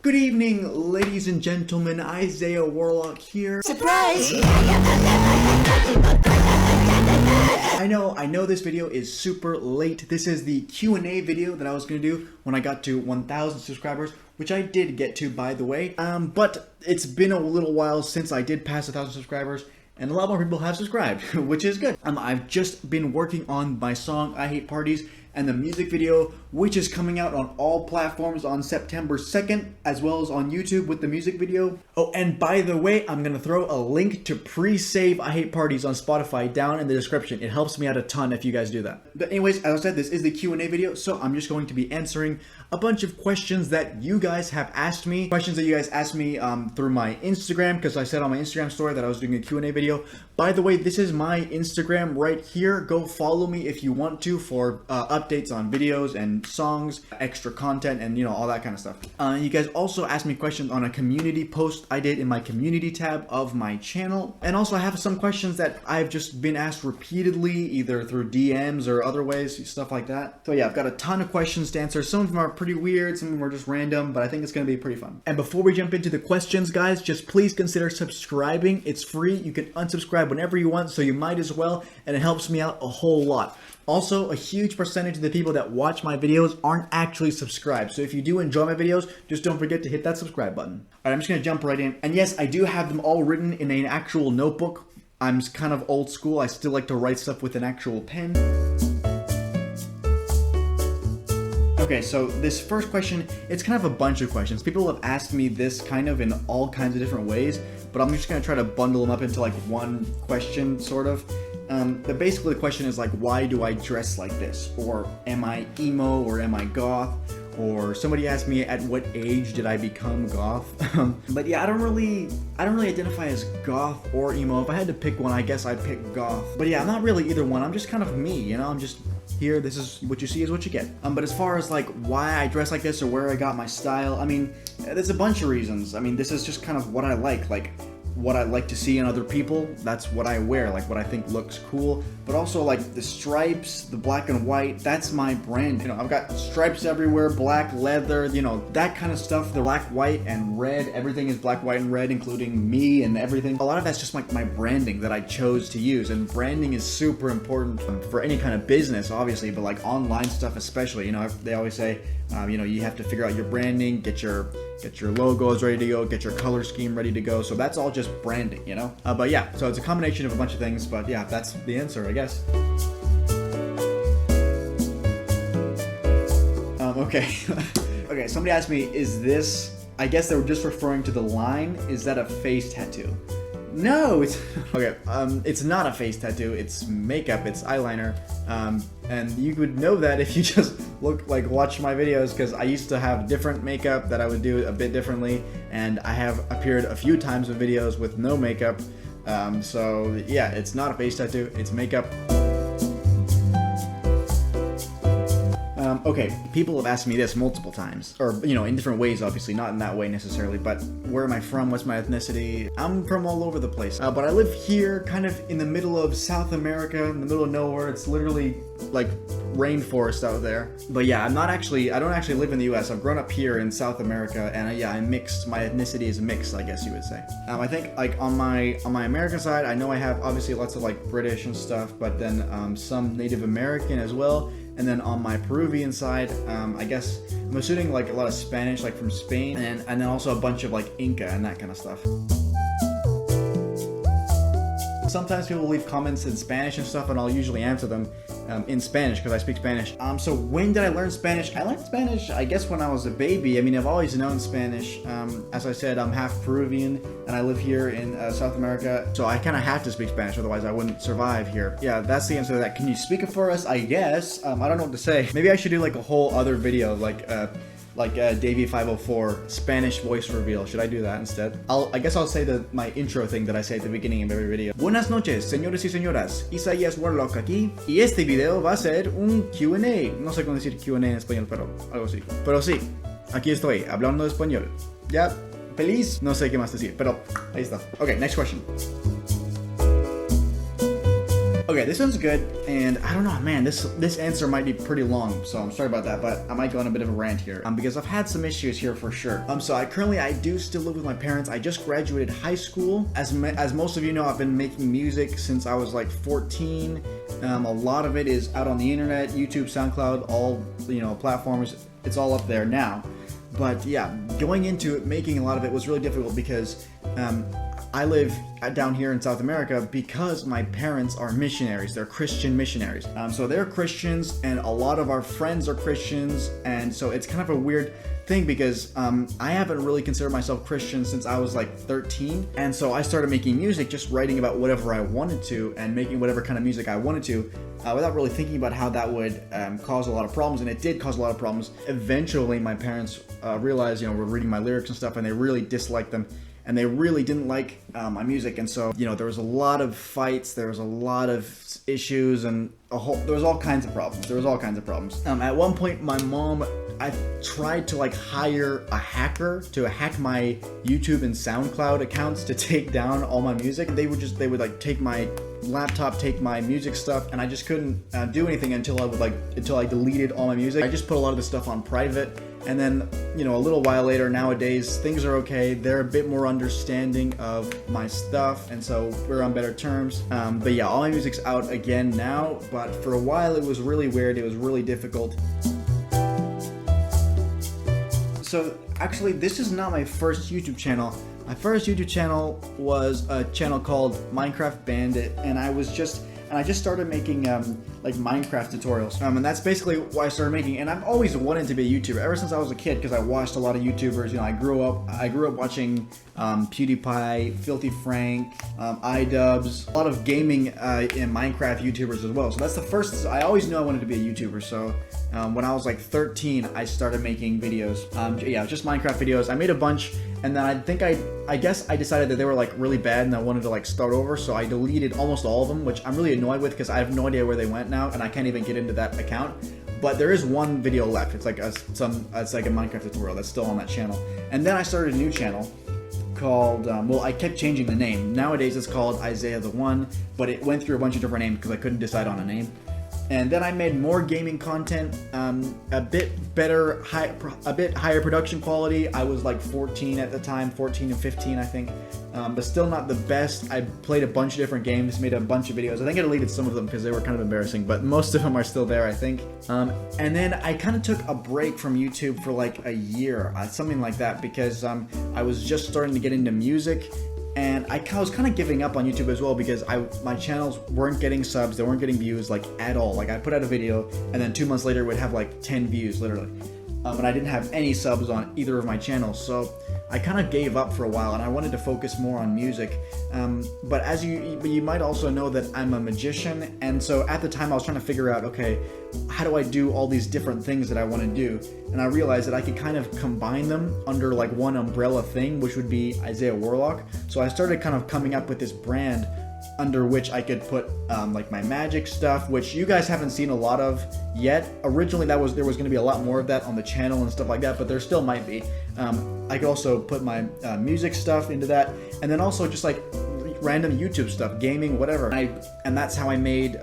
Good evening, ladies and gentlemen. Isaiah Warlock here. Surprise! I know this video is super late. This is the Q&A video that I was going to do when I got to 1,000 subscribers, which I did get to, by the way. But it's been a little while since I did pass 1,000 subscribers, and a lot more people have subscribed, which is good. I've just been working on my song, I Hate Parties, and the music video, which is coming out on all platforms on September 2nd, as well as on YouTube with the music video. Oh, and by the way, I'm gonna throw a link to pre-save I Hate Parties on Spotify down in the description. It helps me out a ton if you guys do that. But anyways, as I said, this is the Q&A video, so I'm just going to be answering a bunch of questions that you guys have asked me. Questions that you guys asked me through my Instagram, because I said on my Instagram story that I was doing a Q&A video. By the way, this is my Instagram right here. Go follow me if you want to for updates on videos and songs, extra content, and all that kind of stuff. You guys also asked me questions on a community post I did in my community tab of my channel. And also I have some questions that I've just been asked repeatedly, either through DMs or other ways, stuff like that. So yeah, I've got a ton of questions to answer. Some of them are pretty weird, some of them are just random, but I think it's gonna be pretty fun. And before we jump into the questions, guys, just please consider subscribing. It's free. You can unsubscribe whenever you want, so you might as well, and it helps me out a whole lot. Also, a huge percentage of the people that watch my videos aren't actually subscribed. So if you do enjoy my videos, just don't forget to hit that subscribe button. All right, I'm just gonna jump right in. And yes, I do have them all written in an actual notebook. I'm kind of old school. I still like to write stuff with an actual pen. Okay, so this first question, it's kind of a bunch of questions. People have asked me this kind of in all kinds of different ways, but I'm just gonna try to bundle them up into like one question, sort of. But basically the question is like, why do I dress like this? Or am I emo, or am I goth? Or somebody asked me at what age did I become goth? But yeah, I don't really identify as goth or emo. If I had to pick one, I guess I'd pick goth. But yeah, I'm not really either one. I'm just kind of me, I'm just here. This is what you see is what you get. But as far as like why I dress like this or where I got my style, there's a bunch of reasons. This is just kind of what I like what I like to see in other people. That's what I wear, like what I think looks cool. But also like the stripes, the black and white, that's my brand. I've got stripes everywhere, black leather, that kind of stuff. The black, white, and red, everything is black, white, and red, including me and everything. A lot of that's just like my branding that I chose to use, and branding is super important for any kind of business, obviously, but like online stuff especially. They always say, you have to figure out your branding, get your logos ready to go, get your color scheme ready to go. So that's all just branding, But yeah, so it's a combination of a bunch of things, but yeah, that's the answer, I guess. Okay. Okay, somebody asked me, is this, I guess they were just referring to the line, is that a face tattoo? No, it's okay. It's not a face tattoo. It's makeup. It's eyeliner. And you would know that if you just watch my videos, because I used to have different makeup that I would do a bit differently, and I have appeared a few times in videos with no makeup. So yeah, it's not a face tattoo. It's makeup. Okay, people have asked me this multiple times, or in different ways, obviously, not in that way necessarily, but where am I from, what's my ethnicity? I'm from all over the place, but I live here, kind of in the middle of South America, in the middle of nowhere. It's literally like rainforest out there. But yeah, I don't actually live in the US. I've grown up here in South America, and yeah, I'm mixed. My ethnicity is mixed, I guess you would say. I think like on my American side, I know I have obviously lots of like British and stuff, but then some Native American as well. And then on my Peruvian side, I guess I'm assuming like a lot of Spanish, like from Spain, and then also a bunch of like Inca and that kind of stuff. Sometimes people leave comments in Spanish and stuff, and I'll usually answer them in Spanish because I speak Spanish. So when did I learn Spanish? I learned Spanish, I guess, when I was a baby. I've always known Spanish. As I said, I'm half Peruvian, and I live here in South America, so I kind of have to speak Spanish, otherwise I wouldn't survive here. Yeah, that's the answer to that. Can you speak it for us? I guess. I don't know what to say. Maybe I should do like a whole other video, like Davey 504 Spanish voice reveal. Should I do that instead? I guess I'll say my intro thing that I say at the beginning of every video. Buenas noches, señores y señoras. Isaiah Warlock aquí. Y este video va a ser un Q&A. No sé cómo decir Q&A en español, pero algo así. Pero sí, aquí estoy, hablando español. Ya, feliz. No sé qué más decir, pero ahí está. Okay, next question. Okay, this one's good, and I don't know, man, this answer might be pretty long, so I'm sorry about that, but I might go on a bit of a rant here, because I've had some issues here for sure. So I do still live with my parents. I just graduated high school. As most of you know, I've been making music since I was like 14. A lot of it is out on the internet, YouTube, SoundCloud, all, platforms. It's all up there now. But yeah, going into it, making a lot of it was really difficult because I live down here in South America because my parents are missionaries. They're Christian missionaries. So they're Christians, and a lot of our friends are Christians, and so it's kind of a weird thing because I haven't really considered myself Christian since I was like 13, and so I started making music, just writing about whatever I wanted to and making whatever kind of music I wanted to, without really thinking about how that would cause a lot of problems, and it did cause a lot of problems. Eventually, my parents realized, we're reading my lyrics and stuff, and they really disliked them. And they really didn't like my music, and so there was a lot of fights, there was a lot of issues, and there was all kinds of problems. At one point, my mom, I tried to hire a hacker to hack my YouTube and SoundCloud accounts to take down all my music. They would take my laptop, take my music stuff, and I just couldn't do anything until I deleted all my music. I just put a lot of the stuff on private. And then, a little while later, nowadays, things are okay. They're a bit more understanding of my stuff, and so we're on better terms. But yeah, all my music's out again now, but for a while it was really weird. It was really difficult. So actually, this is not my first YouTube channel. My first YouTube channel was a channel called Minecraft Bandit, and I just started making Minecraft tutorials, and that's basically why I started making. And I've always wanted to be a YouTuber ever since I was a kid because I watched a lot of YouTubers. I grew up watching PewDiePie, Filthy Frank, iDubbbz, a lot of gaming and Minecraft YouTubers as well. So that's the first. I always knew I wanted to be a YouTuber. So when I was like 13, I started making videos. Just Minecraft videos. I made a bunch, and then I guess I decided that they were really bad, and I wanted to start over. So I deleted almost all of them, which I'm really annoyed with because I have no idea where they went now, and I can't even get into that account. But there is one video left. It's like a Minecraft tutorial that's still on that channel. And then I started a new channel called, I kept changing the name. Nowadays it's called Isaiah the One, but it went through a bunch of different names because I couldn't decide on a name. And then I made more gaming content, a bit higher production quality. I was like 14 at the time, 14 and 15 I think, but still not the best. I played a bunch of different games, made a bunch of videos. I think I deleted some of them because they were kind of embarrassing, but most of them are still there, I think. And then I kind of took a break from YouTube for like a year, something like that, because I was just starting to get into music. And I was kind of giving up on YouTube as well because my channels weren't getting subs, they weren't getting views at all. I put out a video and then 2 months later it would have 10 views literally. And I didn't have any subs on either of my channels, so I kind of gave up for a while and I wanted to focus more on music. But you might also know that I'm a magician, and so at the time I was trying to figure out, okay, how do I do all these different things that I want to do? And I realized that I could kind of combine them under one umbrella thing, which would be Isaiah Warlock. So I started kind of coming up with this brand under which I could put my magic stuff, which you guys haven't seen a lot of yet. Originally there was going to be a lot more of that on the channel and stuff like that, but there still might be. I could also put my music stuff into that, and then also just random YouTube stuff, gaming, whatever. And that's how I came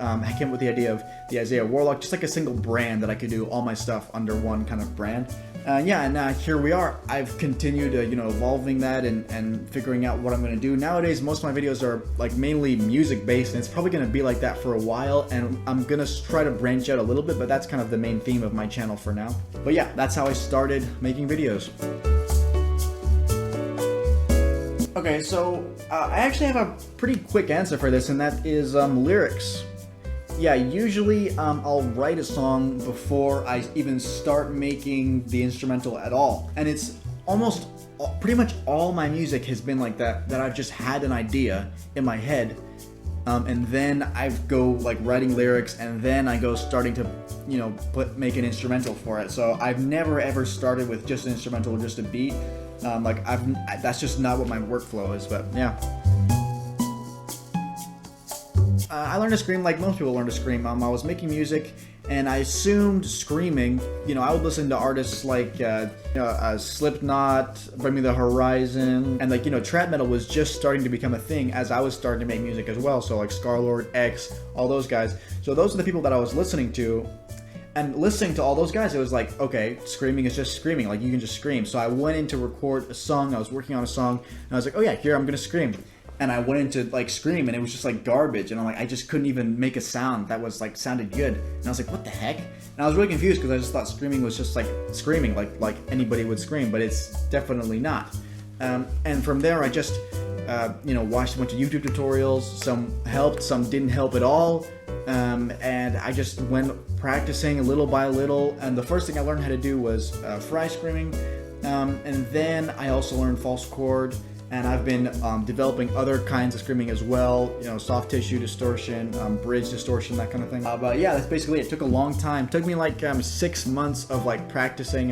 up with the idea of the Isaiah Warlock, just a single brand that I could do all my stuff under one kind of brand. Here we are. I've continued, evolving that and figuring out what I'm going to do. Nowadays, most of my videos are mainly music based, and it's probably going to be like that for a while, and I'm going to try to branch out a little bit, but that's kind of the main theme of my channel for now. But yeah, that's how I started making videos. Okay, so I actually have a pretty quick answer for this, and that is lyrics. Yeah, usually I'll write a song before I even start making the instrumental at all. And it's pretty much all my music has been like that I've just had an idea in my head. And then I go writing lyrics, and then I go starting to, make an instrumental for it. So I've never ever started with just an instrumental or just a beat. That's just not what my workflow is, but yeah. I learned to scream like most people learn to scream. I was making music, and I assumed screaming. You know, I would listen to artists like Slipknot, Bring Me the Horizon, and like, you know, trap metal was just starting to become a thing as I was starting to make music as well. So like Scarlord, X, all those guys. So those are the people that I was listening to. And listening to all those guys, it was like, okay, screaming is just screaming. Like, you can just scream. So I went in to record a song. I was working on a song, and I was like, oh yeah, here, I'm gonna scream. And I went into like scream, and it was just like garbage. And I'm like, I just couldn't even make a sound that was like sounded good. And I was like, what the heck? And I was really confused because I just thought screaming was just like screaming, like anybody would scream, but it's definitely not. And from there, I just watched a bunch of YouTube tutorials. Some helped, some didn't help at all. And I just went practicing little by little, and the first thing I learned how to do was fry screaming, and then I also learned false chord, and I've been developing other kinds of screaming as well, you know, soft tissue distortion, bridge distortion, that kind of thing. But yeah, that's basically it. It took a long time. It took me like 6 months of like practicing,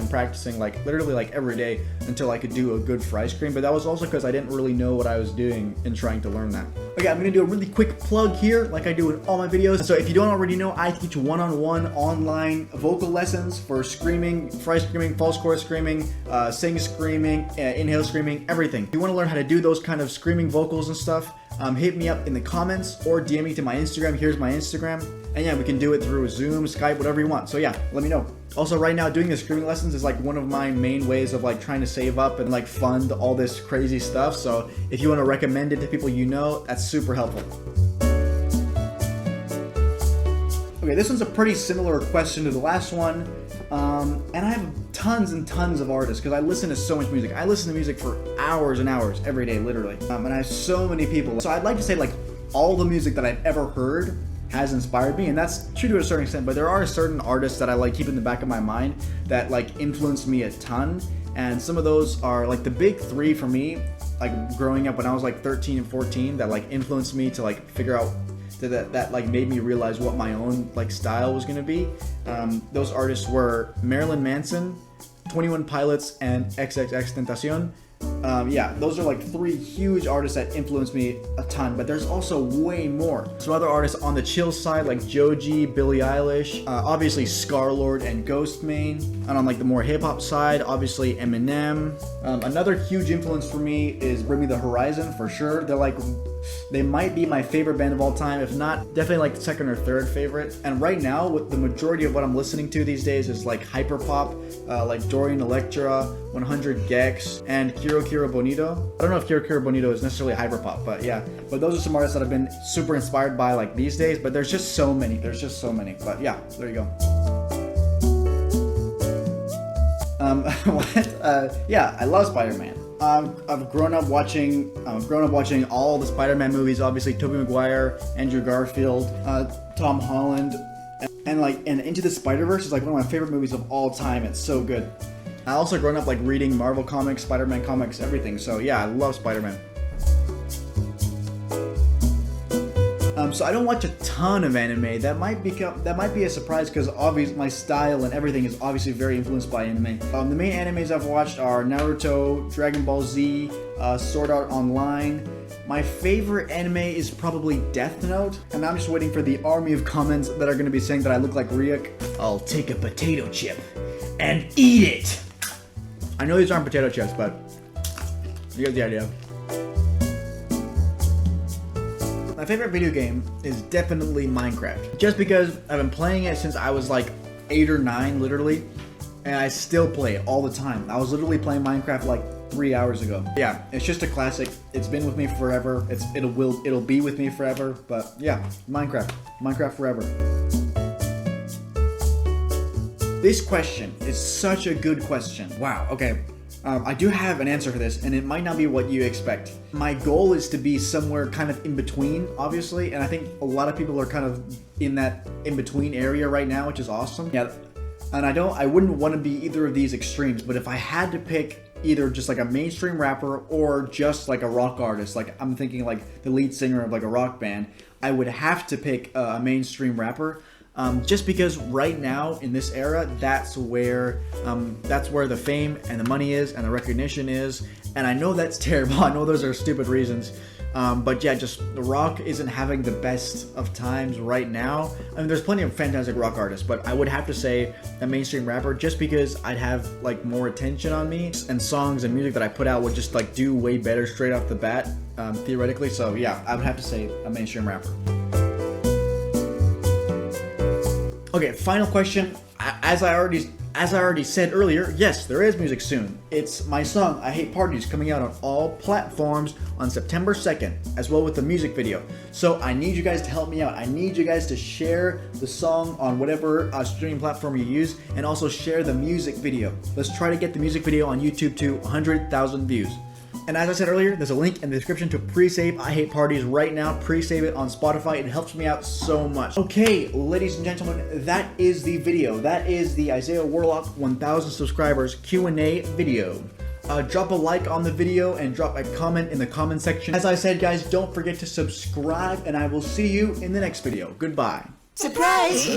like literally like every day until I could do a good fry scream. But that was also because I didn't really know what I was doing in trying to learn that. Okay, I'm gonna do a really quick plug here, like I do in all my videos. So if you don't already know, I teach one-on-one online vocal lessons for screaming, fry screaming, false chord screaming, sing screaming, inhale screaming, everything. If you want to learn how to do those kind of screaming vocals and stuff, hit me up in the comments or DM me to my Instagram. Here's my Instagram. And yeah, we can do it through Zoom, Skype, whatever you want. So yeah, let me know. Also, right now, doing the screaming lessons is like one of my main ways of like trying to save up and like fund all this crazy stuff. So if you want to recommend it to people you know, that's super helpful. Okay, this one's a pretty similar question to the last one. And I have tons and tons of artists because I listen to so much music. I listen to music for hours and hours every day, literally. And I have so many people. So I'd like to say like all the music that I've ever heard has inspired me, and that's true to a certain extent, but there are certain artists that I like keep in the back of my mind that like influenced me a ton, and some of those are like the big three for me, like growing up when I was like 13 and 14, that like influenced me to like figure out that like made me realize what my own like style was gonna be. Those artists were Marilyn Manson, 21 Pilots, and XXXTentacion. Yeah, those are like three huge artists that influenced me a ton, but there's also way more. Some other artists on the chill side like Joji, Billie Eilish, obviously Scarlord and Ghostmane, and on like the more hip hop side, obviously Eminem. Another huge influence for me is Bring Me the Horizon for sure. They might be my favorite band of all time, if not, definitely like second or third favorite. And right now, with the majority of what I'm listening to these days is like hyperpop, like Dorian Electra, 100 Gex, and Kiro Kiro Bonito. I don't know if Kiro Kiro Bonito is necessarily hyperpop, but yeah. But those are some artists that I've been super inspired by like these days, but there's just so many. But yeah, there you go. Yeah, I love Spider-Man. I've grown up watching all the Spider-Man movies. Obviously, Tobey Maguire, Andrew Garfield, Tom Holland, and Into the Spider-Verse is like one of my favorite movies of all time. It's so good. I also grown up like reading Marvel comics, Spider-Man comics, everything. So yeah, I love Spider-Man. So I don't watch a ton of anime. That might be a surprise because obviously my style and everything is obviously very influenced by anime. The main animes I've watched are Naruto, Dragon Ball Z, Sword Art Online. My favorite anime is probably Death Note, and I'm just waiting for the army of comments that are going to be saying that I look like Ryuk. I'll take a potato chip and eat it. I know these aren't potato chips, but you get the idea. My favorite video game is definitely Minecraft. Just because I've been playing it since I was like 8 or 9, literally, and I still play it all the time. I was literally playing Minecraft like 3 hours ago. Yeah, it's just a classic. It's been with me forever. It'll be with me forever. But yeah, Minecraft forever. This question is such a good question. Wow. Okay. I do have an answer for this, and it might not be what you expect. My goal is to be somewhere kind of in between, obviously, and I think a lot of people are kind of in that in-between area right now, which is awesome. Yeah, and I wouldn't want to be either of these extremes, but if I had to pick either just like a mainstream rapper or just like a rock artist, like I'm thinking like the lead singer of like a rock band, I would have to pick a mainstream rapper. Just because right now in this era, that's where the fame and the money is and the recognition is. And I know that's terrible. I know those are stupid reasons, But yeah, just rock isn't having the best of times right now. I mean, there's plenty of fantastic rock artists, but I would have to say a mainstream rapper, just because I'd have like more attention on me, and songs and music that I put out would just like do way better straight off the bat, theoretically. So yeah, I would have to say a mainstream rapper. Okay, final question. As I already said earlier, yes, there is music soon. It's my song, I Hate Parties, coming out on all platforms on September 2nd, as well with the music video. So I need you guys to help me out. I need you guys to share the song on whatever streaming platform you use, and also share the music video. Let's try to get the music video on YouTube to 100,000 views. And as I said earlier, there's a link in the description to pre-save I Hate Parties right now. Pre-save it on Spotify. It helps me out so much. Okay, ladies and gentlemen, that is the video. That is the Isaiah Warlock 1000 subscribers Q&A video. Drop a like on the video and drop a comment in the comment section. As I said, guys, don't forget to subscribe, and I will see you in the next video. Goodbye. Surprise!